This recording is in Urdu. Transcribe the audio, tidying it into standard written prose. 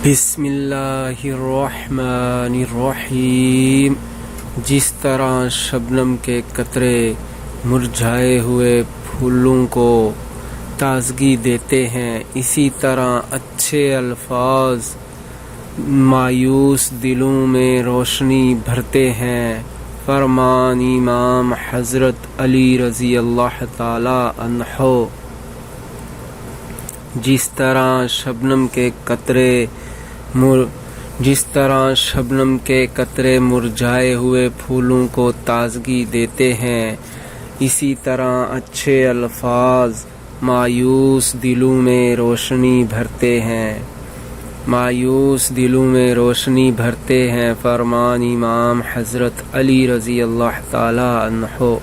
بسم اللہ الرحمن الرحیم۔ جس طرح شبنم کے قطرے مرجھائے ہوئے پھولوں کو تازگی دیتے ہیں، اسی طرح اچھے الفاظ مایوس دلوں میں روشنی بھرتے ہیں۔ فرمان امام حضرت علی رضی اللہ تعالی عنہ۔ جس طرح شبنم کے قطرے مرجھائے ہوئے پھولوں کو تازگی دیتے ہیں، اسی طرح اچھے الفاظ مایوس دلوں میں روشنی بھرتے ہیں۔ فرمان امام حضرت علی رضی اللہ تعالی عنہ۔